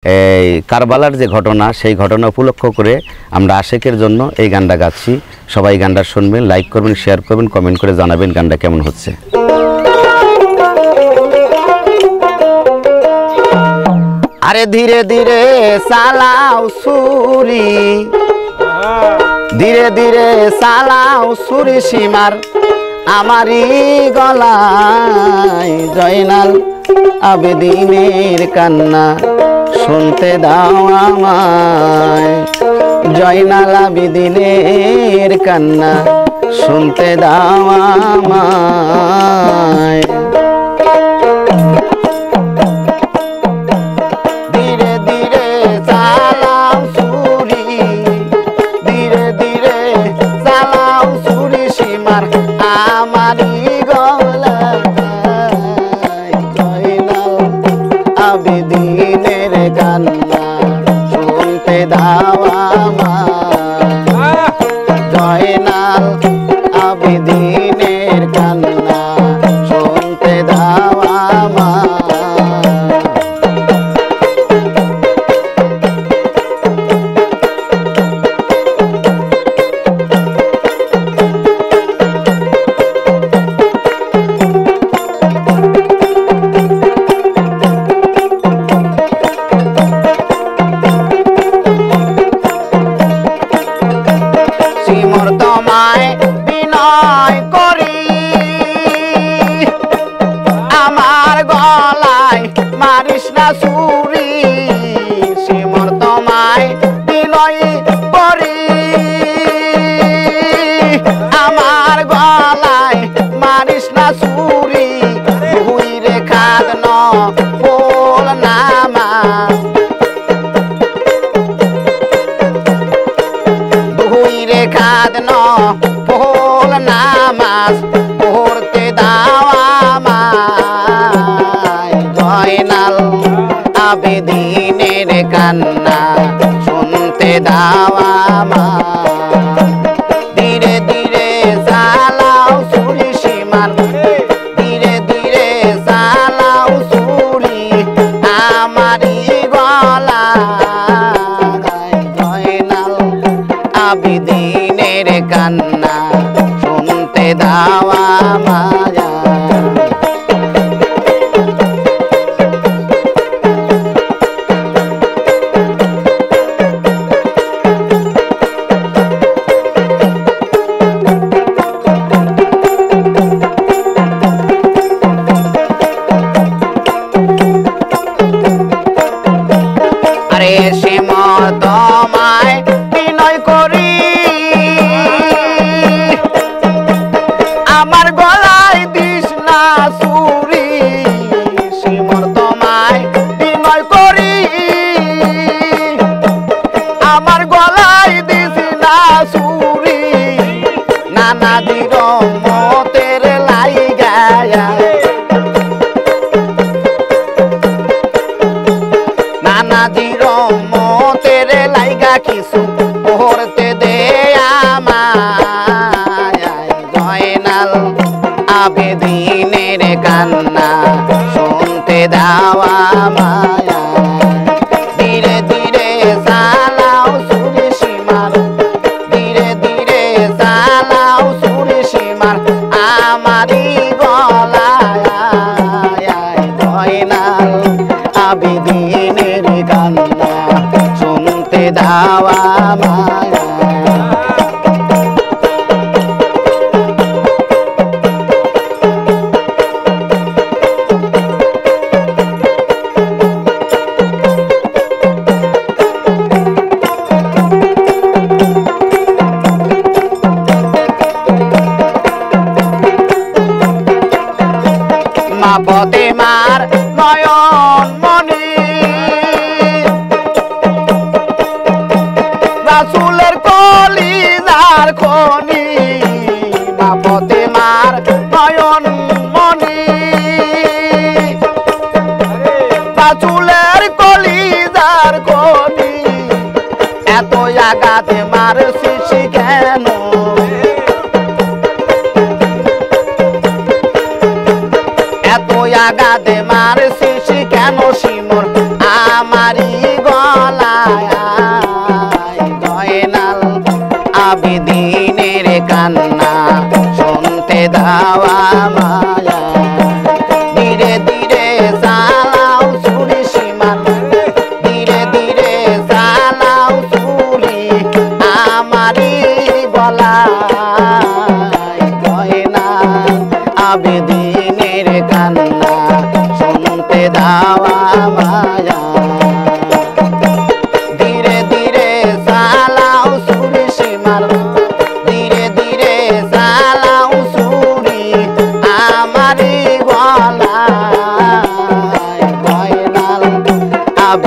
এই কারবালার যে ঘটনা সেই ঘটনা উপলক্ষ করে আমরা আশেকের জন্য এই গানটা গাচ্ছি। সবাই গানটা শুনবেন, লাইক করবেন, শেয়ার করবেন, কমেন্ট করে জানাবেন গানটা কেমন হচ্ছে। আরে ধীরে ধীরে চালাও ছুরি, ধীরে ধীরে চালাও ছুরি সীমার আমারই গলায় জয়নাল আবেদিনের কান্না শুনতে দাও আমায়, জয়নাল আবেদিনের কান্না শুনতে দাও আমায়। ধীরে ধীরে চালাও ছুরি, ধীরে ধীরে চালাও ছুরি সীমার আমারই গলায় জয়নাল আবেদিনের কান্না শুনতে দাও আমায়, জয়নাল আবেদিনের কান্না শুনতে দাও আমায়। সিমর তোমায় বিনয় করি আমার গলায় মারিস না ছুরি, সিমর তোমায় বিনয় করি আমার গলায় মারিস না ছুরি, দুই রেখাত ন বল নামা, দুই রেখাত ন বল নামাজ পড়তে দাও আমায়, জয়নাল আবেদিনের কান্না শুনতে দাও আমায়। ধীরে ধীরে চালাও ছুরি সীমার, ধীরে ধীরে চালাও ছুরি আমারই গলায় জয়নাল আবেদিনের কান্না শুনতে দাও আমায়। আরে সিমর তোমায় বিনয় করি আমার গলায় দিস না ছুরি, সিমর তোমায় বিনয় করি আমার গলায় দিস না ছুরি, নানা দির মতের লাইগা নানা দির মতের লাইগা কিছু পড়তে দে আমায়, জয়নাল আবেদিনের কান্না শুনতে দাও আমায়। ধীরে ধীরে চালাও ছুরি সীমার, ধীরে ধীরে চালাও ছুরি সীমার আমারই গলায় জয়নাল আবেদিনের কান্না শুনতে দাও আমায়। মা পদে মার নয়ন মনি রাসূলের কলিজার খনি, মা পদে মার নয়ন মনি রাসূলের কলিজার খনি, এত আঘাতে মার শিশি কেন, এত আঘাতে মার শিশি কেন সিমর আমারই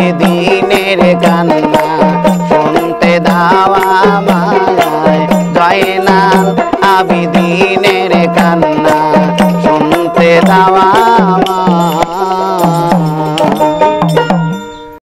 আবিদিনের কান্না শুনতে দাও আমায়, জয়নাল আবিদিনের কান্না শুনতে দাও